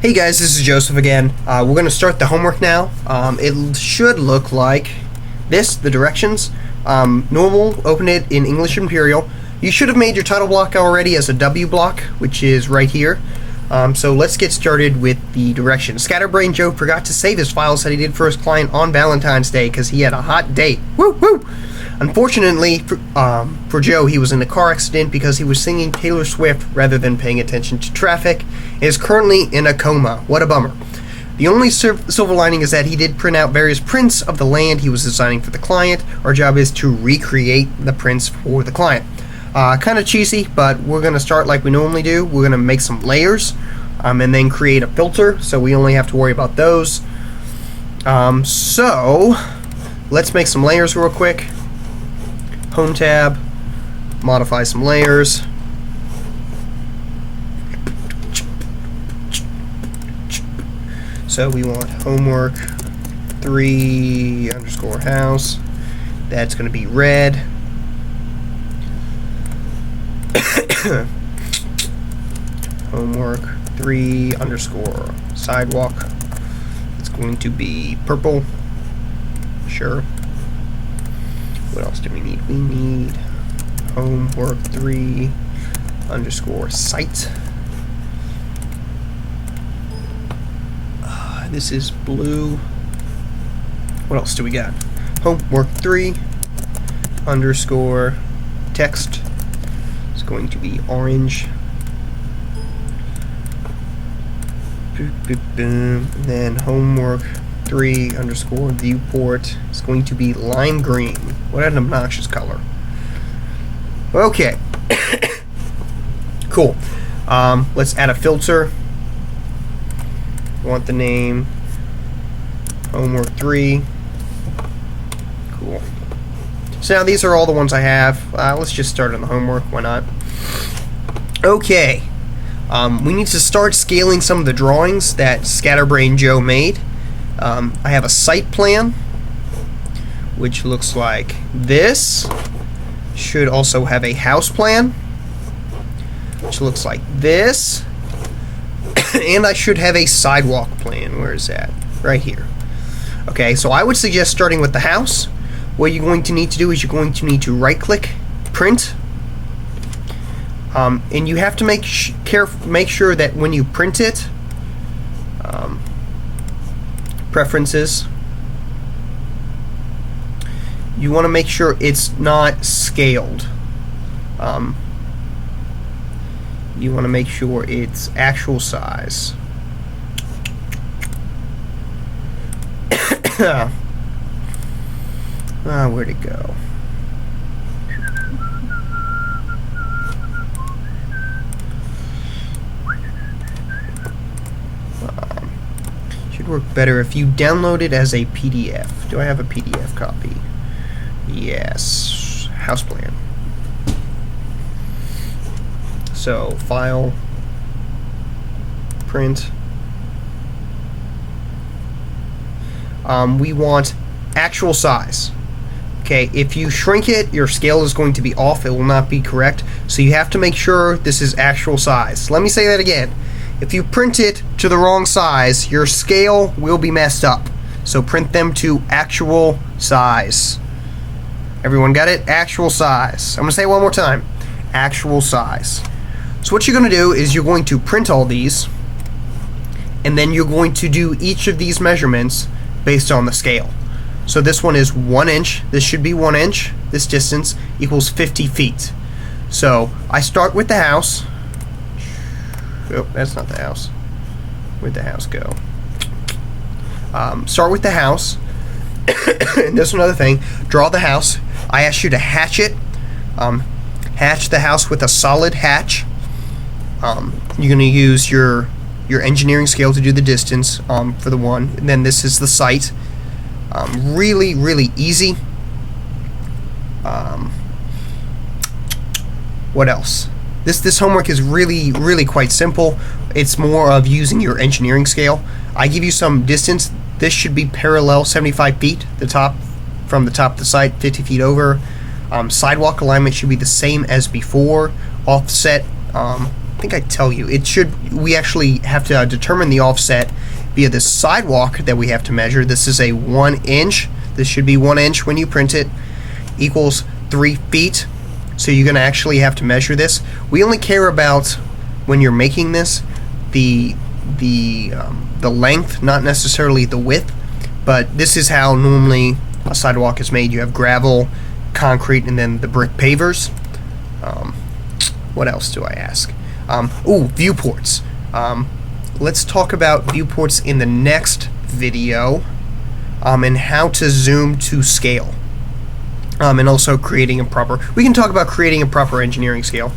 Hey guys, this is Joseph again. We're going to start the homework now. It should look like this, the directions. Normal, open it in English Imperial. You should have made your title block already as a W block, which is right here. So let's get started with the directions. Scatterbrain Joe forgot to save his files that he did for his client on Valentine's Day because he had a hot date. Woo woo! Unfortunately for Joe, he was in a car accident because he was singing Taylor Swift rather than paying attention to traffic, and is currently in a coma. What a bummer. The only silver lining is that he did print out various prints of the land he was designing for the client. Our job is to recreate the prints for the client. Kind of cheesy, but we're going to start like we normally do. We're going to make some layers and then create a filter, so we only have to worry about those. So let's make some layers real quick. Home tab, modify some layers. So we want homework 3 underscore house. That's going to be red. Homework 3 underscore sidewalk. It's going to be purple. Sure. What else do we need? We need homework 3 underscore site. This is blue. What else do we got? Homework 3 underscore text. It's going to be orange. Boop, boop, boom. And then homework 3 underscore viewport is going to be lime green. What an obnoxious color. Okay. Cool. Let's add a filter. Want the name homework 3. Cool. So now these are all the ones I have. Let's just start on the homework. Why not? Okay. We need to start scaling some of the drawings that Scatterbrain Joe made. I have a site plan, which looks like this. Should also have a house plan, which looks like this. And I should have a sidewalk plan. Where is that? Right here. Okay, so I would suggest starting with the house. What you're going to need to do is you're going to need to right-click, print, and you have to make sure that when you print it, preferences, you want to make sure it's not scaled. You want to make sure it's actual size. Where'd it go? Should work better if you download it as a PDF. Do I have a PDF copy? Yes. House plan. So, file, print. We want actual size. Okay, if you shrink it, your scale is going to be off. It will not be correct. So you have to make sure this is actual size. Let me say that again. If you print it to the wrong size, your scale will be messed up. So print them to actual size. Everyone got it? Actual size. I'm going to say it one more time. Actual size. So what you're going to do is you're going to print all these, and then you're going to do each of these measurements based on the scale. So this one is 1 inch. This should be 1 inch. This distance equals 50 feet. So I start with the house. Oh, that's not the house. Where'd the house go? Start with the house. And this is another thing. Draw the house. I ask you to hatch it. Hatch the house with a solid hatch. You're going to use your engineering scale to do the distance for the one. And then this is the site. Really, really easy. What else? This homework is really, really quite simple. It's more of using your engineering scale. I give you some distance. This should be parallel 75 feet, from the top of the site, 50 feet over. Sidewalk alignment should be the same as before. Offset, I think think I tell you. We actually have to determine the offset via this sidewalk that we have to measure. This is a 1 inch. This should be 1 inch when you print it, equals 3 feet. So you're going to actually have to measure this. We only care about, when you're making this, the length, not necessarily the width. But this is how normally a sidewalk is made. You have gravel, concrete, and then the brick pavers. What else do I ask? Viewports. Let's talk about viewports in the next video, and how to zoom to scale. And also creating a proper, we can talk about creating a proper engineering scale.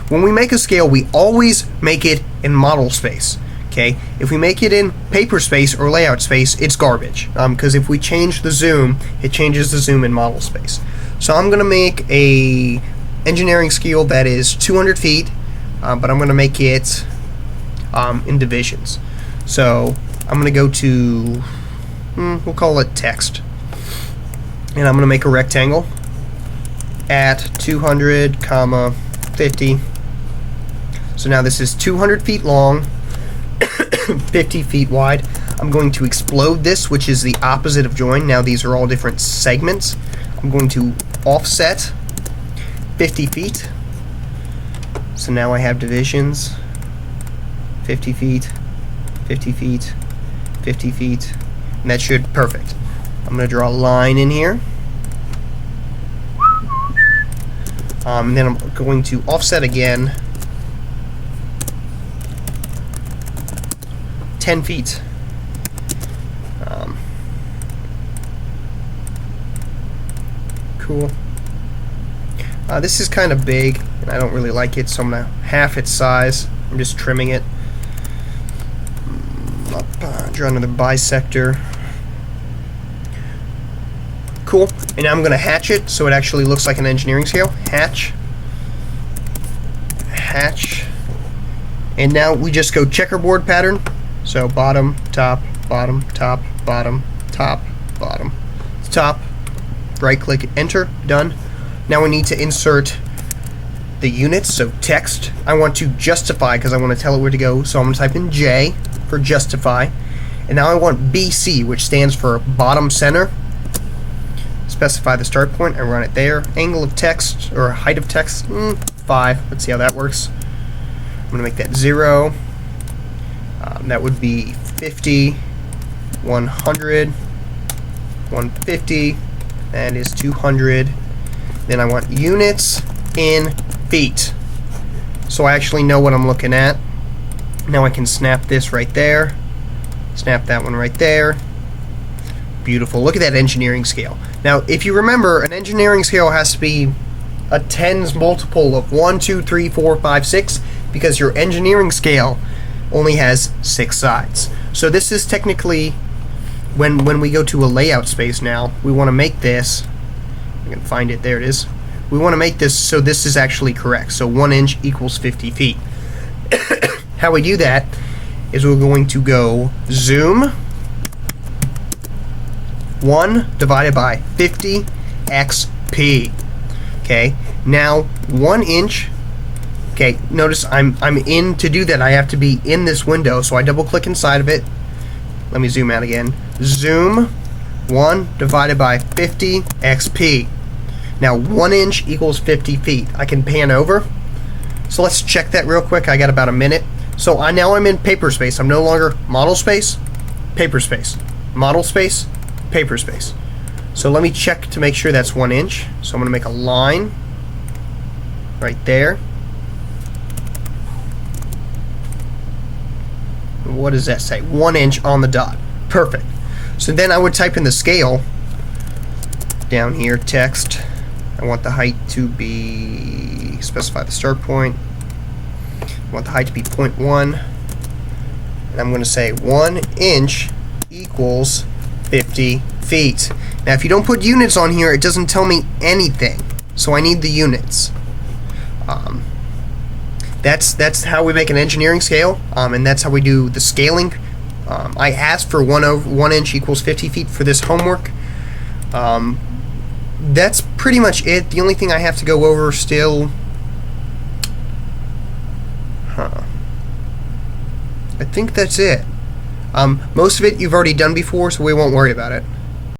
When we make a scale, we always make it in model space. Okay, if we make it in paper space or layout space, it's garbage, because if we change the zoom, it changes the zoom in model space. So I'm going to make a engineering scale that is 200 feet, but I'm going to make it in divisions. So I'm going to go to, we'll call it text, and I'm going to make a rectangle at 200, 50. So now this is 200 feet long, 50 feet wide. I'm going to explode this, which is the opposite of join. Now these are all different segments. I'm going to offset 50 feet. So now I have divisions, 50 feet, 50 feet, 50 feet, and that should, perfect. I'm going to draw a line in here. And then I'm going to offset again 10 feet. Cool. This is kind of big, and I don't really like it, so I'm going to half its size. I'm just trimming it. Draw another bisector. Cool. And now I'm going to hatch it so it actually looks like an engineering scale. Hatch. Hatch. And now we just go checkerboard pattern. So bottom, top, bottom, top, bottom, top, bottom, top. Right click, enter, done. Now we need to insert the units, so text. I want to justify because I want to tell it where to go, so I'm going to type in J for justify. And now I want BC, which stands for bottom center. Specify the start point, I run it there. Angle of text, or height of text, 5. Let's see how that works. I'm going to make that 0. That would be 50, 100, 150. That is 200. Then I want units in feet. So I actually know what I'm looking at. Now I can snap this right there. Snap that one right there. Beautiful. Look at that engineering scale. Now, if you remember, an engineering scale has to be a tens multiple of 1, 2, 3, 4, 5, 6, because your engineering scale only has 6 sides. So this is technically, when we go to a layout space now, we want to make this, I can find it, there it is. We want to make this so this is actually correct. So 1 inch equals 50 feet. How we do that is we're going to go zoom 1 divided by 50 XP. Okay, now 1 inch. Okay, notice I'm in. To do that, I have to be in this window, so I double click inside of it. Let me zoom out again. Zoom 1 divided by 50 XP. Now 1 inch equals 50 feet. I can pan over. So let's check that real quick. I got about a minute. So now I'm in paper space. I'm no longer model space, paper space, model space, paper space. So let me check to make sure that's 1 inch. So I'm going to make a line right there. What does that say? 1 inch on the dot. Perfect. So then I would type in the scale down here, text. I want the height to be, specify the start point. I want the height to be 0.1. And I'm going to say 1 inch equals 50 feet. Now if you don't put units on here, it doesn't tell me anything. So I need the units. That's how we make an engineering scale, and that's how we do the scaling. I asked for 1 inch equals 50 feet for this homework. That's pretty much it. The only thing I have to go over still, Huh. I think that's it. Most of it you've already done before, so we won't worry about it.